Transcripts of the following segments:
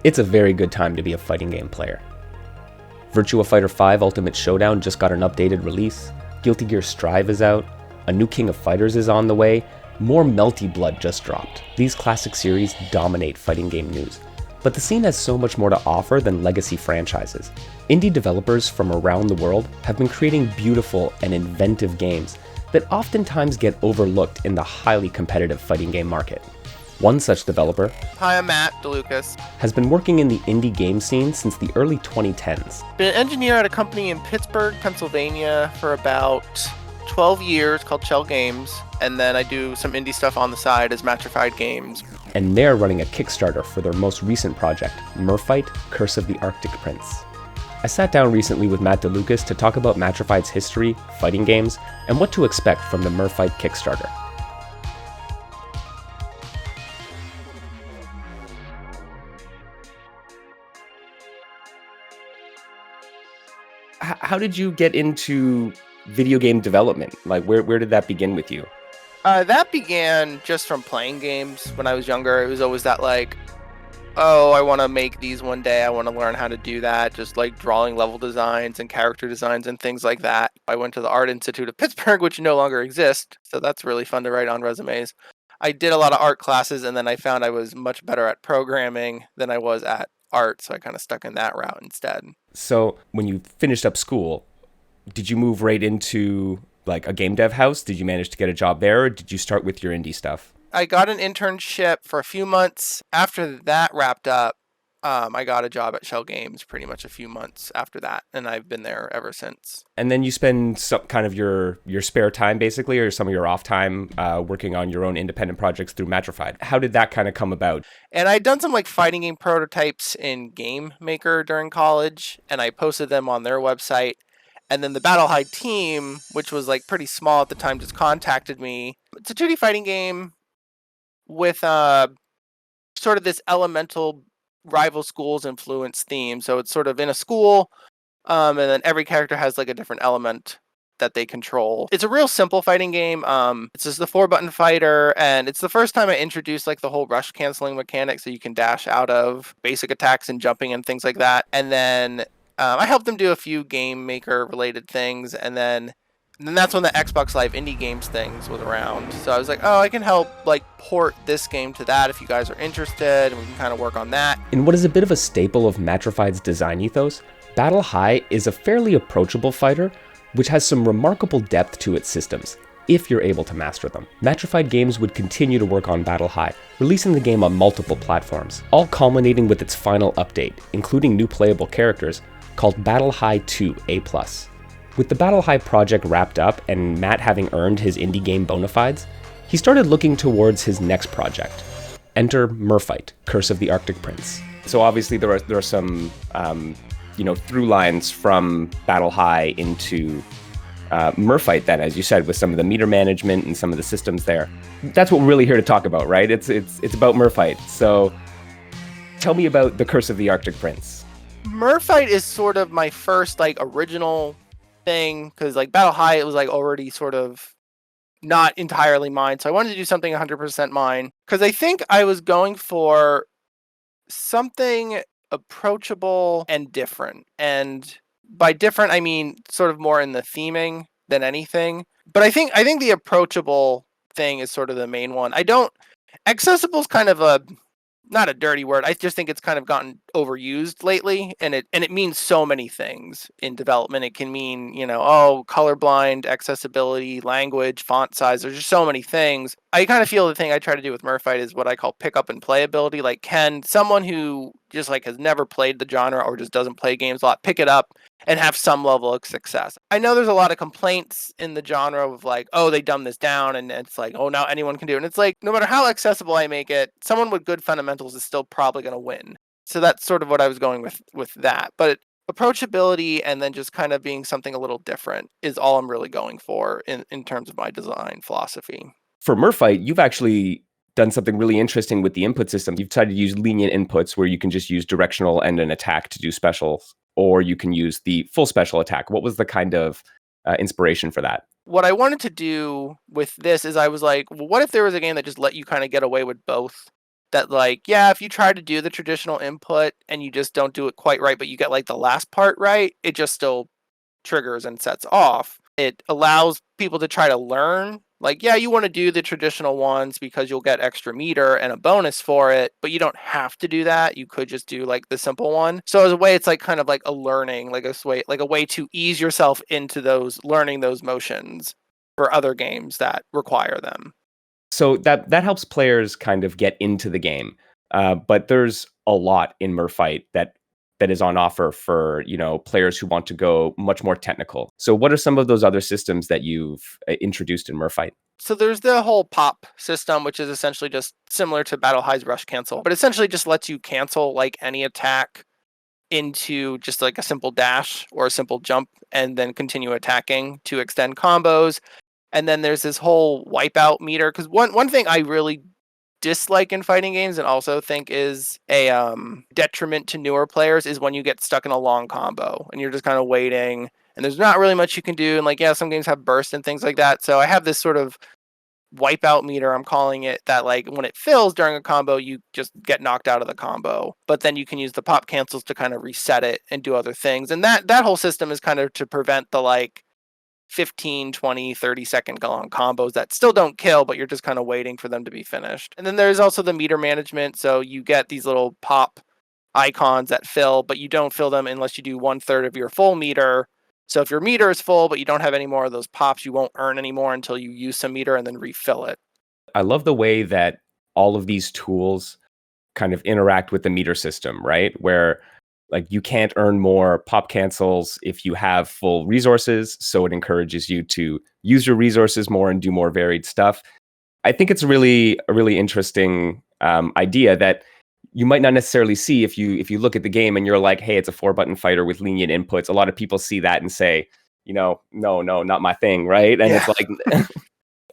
It's a very good time to be a fighting game player. Virtua Fighter 5 Ultimate Showdown just got an updated release, Guilty Gear Strive is out, a new King of Fighters is on the way, more Melty Blood just dropped. These classic series dominate fighting game news. But the scene has so much more to offer than legacy franchises. Indie developers from around the world have been creating beautiful and inventive games that oftentimes get overlooked in the highly competitive fighting game market. One such developer, Hi, I'm Matt DeLucas. has been working in the indie game scene since the early 2010s. Been an engineer at a company in Pittsburgh, Pennsylvania for about 12 years called Shell Games, and then I do some indie stuff on the side as Mattrified Games. And they're running a Kickstarter for their most recent project, Merfight, Curse of the Arctic Prince. I sat down recently with Matt DeLucas to talk about Mattrified's history, fighting games, and what to expect from the Merfight Kickstarter. How did you get into video game development? Like, where did that begin with you? That began just from playing games when I was younger. It was always that like, oh, I want to make these one day. I want to learn how to do that. Just like drawing level designs and character designs and things like that. I went to the Art Institute of Pittsburgh, which no longer exists. So that's really fun to write on resumes. I did a lot of art classes, and then I found I was much better at programming than I was at art. So I kind of stuck in that route instead. So when you finished up school, did you move right into like a game dev house? Did you manage to get a job there, or did you start with your indie stuff? I got an internship for a few months. After that wrapped up, I got a job at Shell Games pretty much a few months after that, and I've been there ever since. And then you spend some kind of your spare time, basically, or some of your off time working on your own independent projects through Mattrified. How did that kind of come about? And I'd done some like fighting game prototypes in Game Maker during college, and I posted them on their website. And then the Battle High team, which was like pretty small at the time, just contacted me. It's a 2D fighting game with sort of this elemental rival schools influence theme. So it's sort of in a school, and then every character has like a different element that they control. It's a real simple fighting game. It's just the 4-button fighter, and it's the first time I introduced like the whole rush canceling mechanic, so you can dash out of basic attacks and jumping and things like that. And then I helped them do a few Game Maker related things, and then that's when the Xbox Live Indie Games things was around. So I was like, oh, I can help like port this game to that if you guys are interested, and we can kind of work on that. In what is a bit of a staple of Mattrified's design ethos, Battle High is a fairly approachable fighter, which has some remarkable depth to its systems, if you're able to master them. Mattrified Games would continue to work on Battle High, releasing the game on multiple platforms, all culminating with its final update, including new playable characters, called Battle High 2 A+. With the Battle High project wrapped up and Matt having earned his indie game bona fides, he started looking towards his next project. Enter Merfight, Curse of the Arctic Prince. So obviously there are some through lines from Battle High into Merfight then, as you said, with some of the meter management and some of the systems there. That's what we're really here to talk about, right? It's about Merfight. So tell me about the Curse of the Arctic Prince. Merfight is sort of my first like original thing, because like Battle High, it was like already sort of not entirely mine, so I wanted to do something 100% mine, because I think I was going for something approachable and different, and by different I mean sort of more in the theming than anything. But I think the approachable thing is sort of the main one. Accessible is kind of a not a dirty word. I just think it's kind of gotten overused lately, and it means so many things in development. It can mean, colorblind, accessibility, language, font size. There's just so many things. I kind of feel the thing I try to do with Merfight is what I call pick up and playability. Like, can someone who just like has never played the genre or just doesn't play games a lot pick it up and have some level of success? I know there's a lot of complaints in the genre of like, oh, they dumbed this down, and it's like, oh, now anyone can do it. And it's like, no matter how accessible I make it, someone with good fundamentals is still probably going to win. So that's sort of what I was going with that. But approachability and then just kind of being something a little different is all I'm really going for in terms of my design philosophy. For Merfight, you've actually done something really interesting with the input system. You've tried to use lenient inputs where you can just use directional and an attack to do specials, or you can use the full special attack. What was the kind of inspiration for that? What I wanted to do with this is I was like, well, what if there was a game that just let you kind of get away with both? that like, yeah, if you try to do the traditional input and you just don't do it quite right, but you get like the last part right, it just still triggers and sets off. It allows people to try to learn. Like, yeah, you want to do the traditional ones because you'll get extra meter and a bonus for it, but you don't have to do that. You could just do like the simple one. So as a way, it's like kind of like a learning, like a way to ease yourself into those learning those motions for other games that require them. So that helps players kind of get into the game. But there's a lot in Merfight that is on offer for, players who want to go much more technical. So what are some of those other systems that you've introduced in Merfight? So there's the whole pop system, which is essentially just similar to Battle High's Rush Cancel, but essentially just lets you cancel like any attack into just like a simple dash or a simple jump and then continue attacking to extend combos. And then there's this whole wipeout meter, because one thing I really dislike in fighting games and also think is a detriment to newer players is when you get stuck in a long combo and you're just kind of waiting and there's not really much you can do. And like, yeah, some games have burst and things like that. So I have this sort of wipeout meter, I'm calling it, that like when it fills during a combo, you just get knocked out of the combo. But then you can use the pop cancels to kind of reset it and do other things. And that whole system is kind of to prevent the like 15, 20, 30-second long combos that still don't kill, but you're just kind of waiting for them to be finished. And then there's also the meter management. So you get these little pop icons that fill, but you don't fill them unless you do 1/3 of your full meter. So if your meter is full, but you don't have any more of those pops, you won't earn any more until you use some meter and then refill it. I love the way that all of these tools kind of interact with the meter system, right? Where like you can't earn more pop cancels if you have full resources, so it encourages you to use your resources more and do more varied stuff. I think it's a really interesting idea that you might not necessarily see if you look at the game and you're like, hey, it's a 4-button fighter with lenient inputs. A lot of people see that and say, no, not my thing, right? And Yeah. it's like,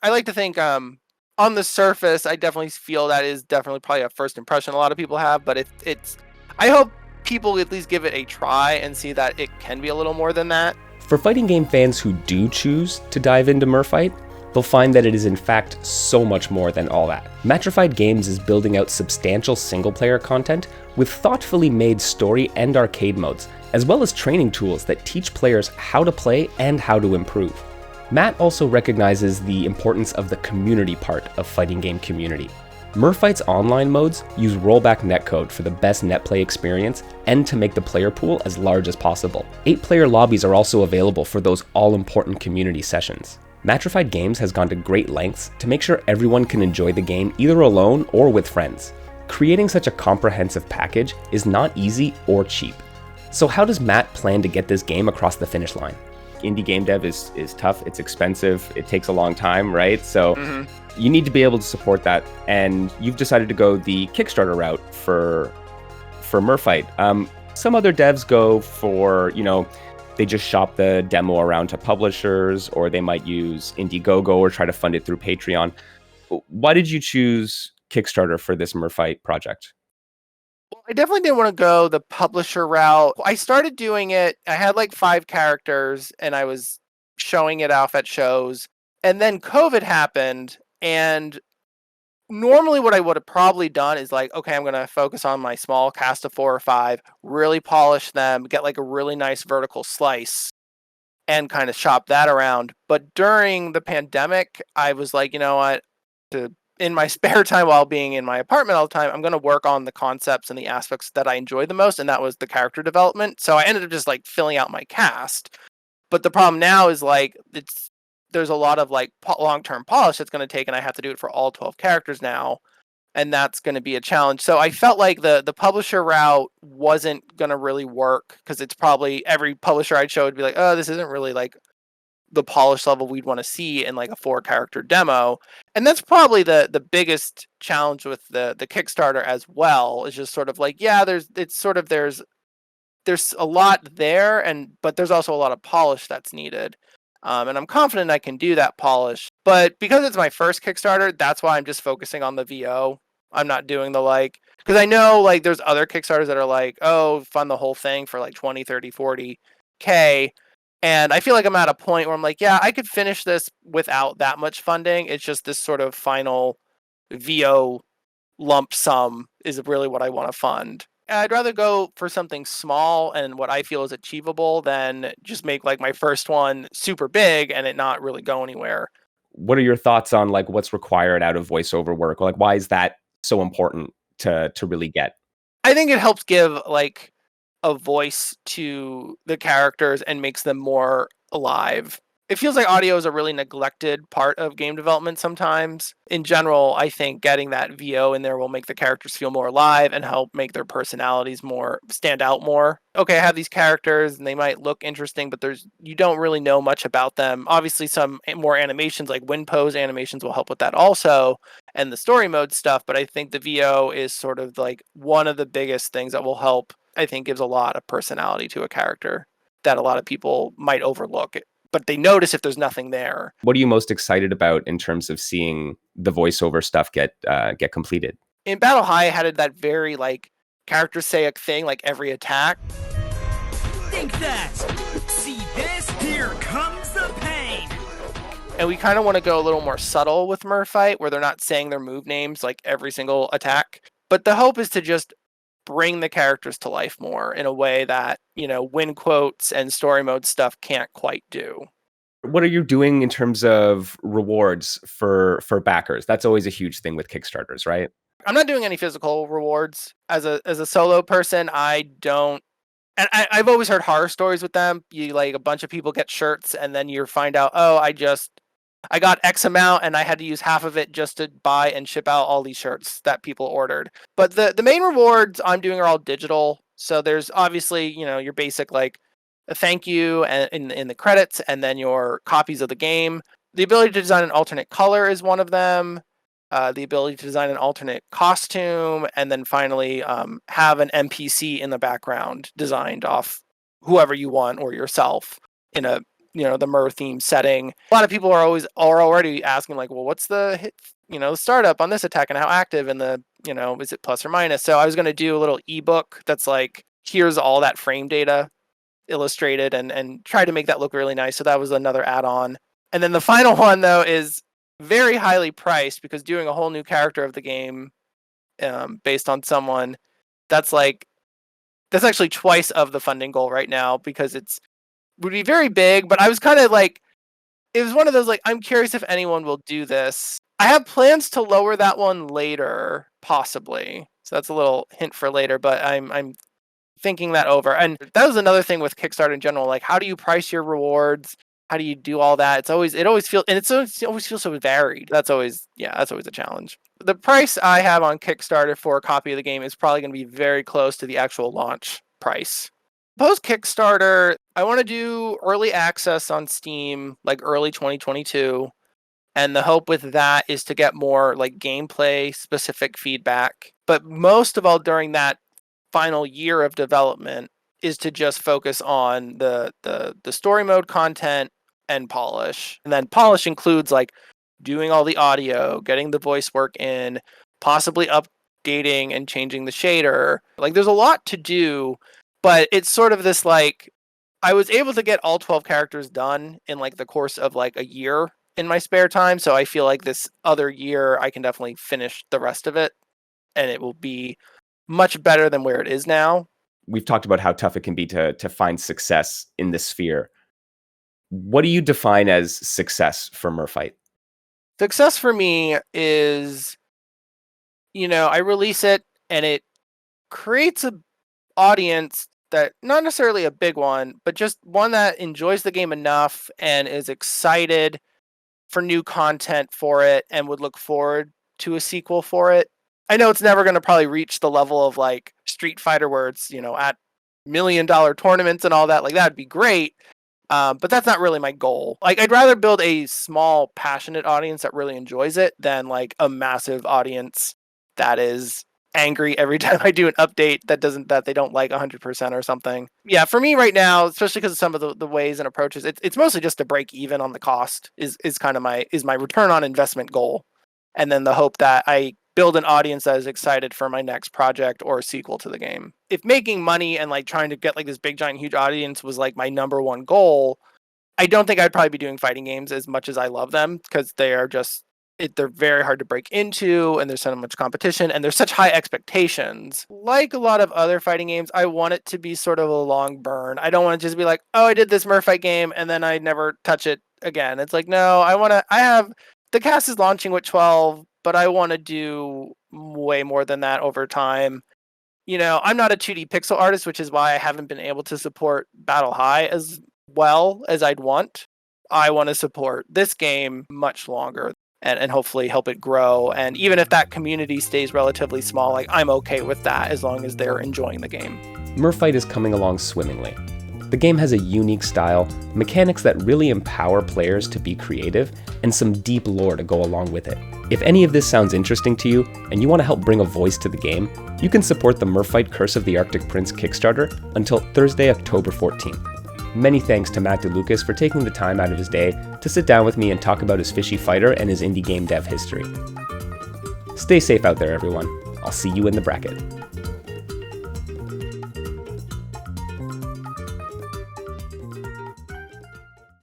I like to think on the surface, I definitely feel that is definitely probably a first impression a lot of people have, but it's I hope people at least give it a try and see that it can be a little more than that. for fighting game fans who do choose to dive into Merfight, they'll find that it is in fact so much more than all that. Mattrified Games is building out substantial single-player content with thoughtfully made story and arcade modes, as well as training tools that teach players how to play and how to improve. Matt also recognizes the importance of the community part of fighting game community. Merfight's online modes use rollback netcode for the best netplay experience and to make the player pool as large as possible. 8-player lobbies are also available for those all-important community sessions. Mattrified Games has gone to great lengths to make sure everyone can enjoy the game either alone or with friends. Creating such a comprehensive package is not easy or cheap. So how does Matt plan to get this game across the finish line? Indie game dev is tough, it's expensive, it takes a long time, right? So you need to be able to support that, and you've decided to go the Kickstarter route for Merfight. Some other devs go for, they just shop the demo around to publishers, or they might use Indiegogo or try to fund it through Patreon. Why did you choose Kickstarter for this Merfight project? Well, I definitely didn't want to go the publisher route. I started doing it. I had like 5 characters and I was showing it off at shows. And then COVID happened. And normally what I would have probably done is like, okay, I'm going to focus on my small cast of 4 or 5, really polish them, get like a really nice vertical slice and kind of shop that around. But during the pandemic, I was like, you know what? In my spare time while being in my apartment all the time, I'm going to work on the concepts and the aspects that I enjoy the most. And that was the character development. So I ended up just like filling out my cast. But the problem now is like, there's a lot of like long-term polish that's going to take, and I have to do it for all 12 characters now. And that's going to be a challenge. So I felt like the publisher route wasn't going to really work, because it's probably every publisher I'd show would be like, oh, this isn't really like the polish level we'd want to see in like a 4-character demo. And that's probably the biggest challenge with the Kickstarter as well, is just sort of like, yeah, there's a lot there, but there's also a lot of polish that's needed. And I'm confident I can do that polish. But because it's my first Kickstarter, that's why I'm just focusing on the VO. I'm not doing the like, because I know like there's other Kickstarters that are like, oh, fund the whole thing for like 20, 30, 40K. And I feel like I'm at a point where I'm like, yeah, I could finish this without that much funding. It's just this sort of final VO lump sum is really what I want to fund. I'd rather go for something small and what I feel is achievable than just make like my first one super big and it not really go anywhere. What are your thoughts on like what's required out of voiceover work? Like, why is that so important to really get? I think it helps give like a voice to the characters and makes them more alive. It feels like audio is a really neglected part of game development sometimes. In general, I think getting that VO in there will make the characters feel more alive and help make their personalities more stand out more. Okay, I have these characters and they might look interesting, but you don't really know much about them. Obviously, some more animations like wind pose animations will help with that also, and the story mode stuff, but I think the VO is sort of like one of the biggest things that will help. I think gives a lot of personality to a character that a lot of people might overlook, but they notice if there's nothing there. What are you most excited about in terms of seeing the voiceover stuff get completed? In Battle High, I had that very like characters say a thing like every attack. Think that! See this? Here comes the pain! And we kind of want to go a little more subtle with Merfight, where they're not saying their move names like every single attack. But the hope is to just bring the characters to life more in a way that, win quotes and story mode stuff can't quite do. What are you doing in terms of rewards for backers? That's always a huge thing with Kickstarters, right? I'm not doing any physical rewards as a solo person. I don't, and I've always heard horror stories with them. You like a bunch of people get shirts, and then you find out, oh, I got X amount and I had to use half of it just to buy and ship out all these shirts that people ordered. But the main rewards I'm doing are all digital. So there's obviously, your basic like a thank you and in the credits, and then your copies of the game. The ability to design an alternate color is one of them. The ability to design an alternate costume, and then finally have an NPC in the background designed off whoever you want or yourself in a the Mer theme setting. A lot of people are already asking like, well, what's the hit, startup on this attack and how active and the, is it plus or minus? So I was going to do a little ebook that's like, here's all that frame data illustrated and try to make that look really nice. So that was another add-on. And then the final one though is very highly priced because doing a whole new character of the game based on someone that's actually twice of the funding goal right now because would be very big, but I was kind of like, it was one of those like, I'm curious if anyone will do this. I have plans to lower that one later, possibly. So that's a little hint for later, but I'm thinking that over. And that was another thing with Kickstarter in general. Like, how do you price your rewards? How do you do all that? It always feels so varied. That's always a challenge. The price I have on Kickstarter for a copy of the game is probably going to be very close to the actual launch price. Post Kickstarter, I want to do early access on Steam, like early 2022. And the hope with that is to get more like gameplay specific feedback. But most of all, during that final year of development is to just focus on the story mode content and polish. And then polish includes like doing all the audio, getting the voice work in, possibly updating and changing the shader. Like there's a lot to do. But it's sort of this like, I was able to get all 12 characters done in like the course of like a year in my spare time. So I feel like this other year I can definitely finish the rest of it and it will be much better than where it is now. We've talked about how tough it can be to find success in this sphere. What do you define as success for Merfight? Success for me is, I release it and it creates a audience that not necessarily a big one, but just one that enjoys the game enough and is excited for new content for it and would look forward to a sequel for it. I know it's never going to probably reach the level of like Street Fighter where it's, at $1 million tournaments and all that. Like that'd be great. But that's not really my goal. Like I'd rather build a small, passionate audience that really enjoys it than like a massive audience that is angry every time I do an update that they don't like 100% or something. Yeah, for me right now, especially because of some of the ways and approaches, it's mostly just to break even on the cost is kind of my return on investment goal. And then the hope that I build an audience that is excited for my next project or sequel to the game. If making money and like trying to get like this big giant huge audience was like my number one goal, I don't think I'd probably be doing fighting games as much as I love them because they are just they're very hard to break into, and there's so much competition, and there's such high expectations. Like a lot of other fighting games, I want it to be sort of a long burn. I don't want to just be like, oh, I did this Merfight game, and then I never touch it again. It's like, no, the cast is launching with 12, but I want to do way more than that over time. I'm not a 2D pixel artist, which is why I haven't been able to support Battle High as well as I'd want. I want to support this game much longer and hopefully help it grow. And even if that community stays relatively small, like, I'm okay with that as long as they're enjoying the game. Merfight is coming along swimmingly. The game has a unique style, mechanics that really empower players to be creative, and some deep lore to go along with it. If any of this sounds interesting to you, and you want to help bring a voice to the game, you can support the Merfight Curse of the Arctic Prince Kickstarter until Thursday, October 14th. Many thanks to Matt DeLucas for taking the time out of his day to sit down with me and talk about his fishy fighter and his indie game dev history. Stay safe out there, everyone. I'll see you in the bracket.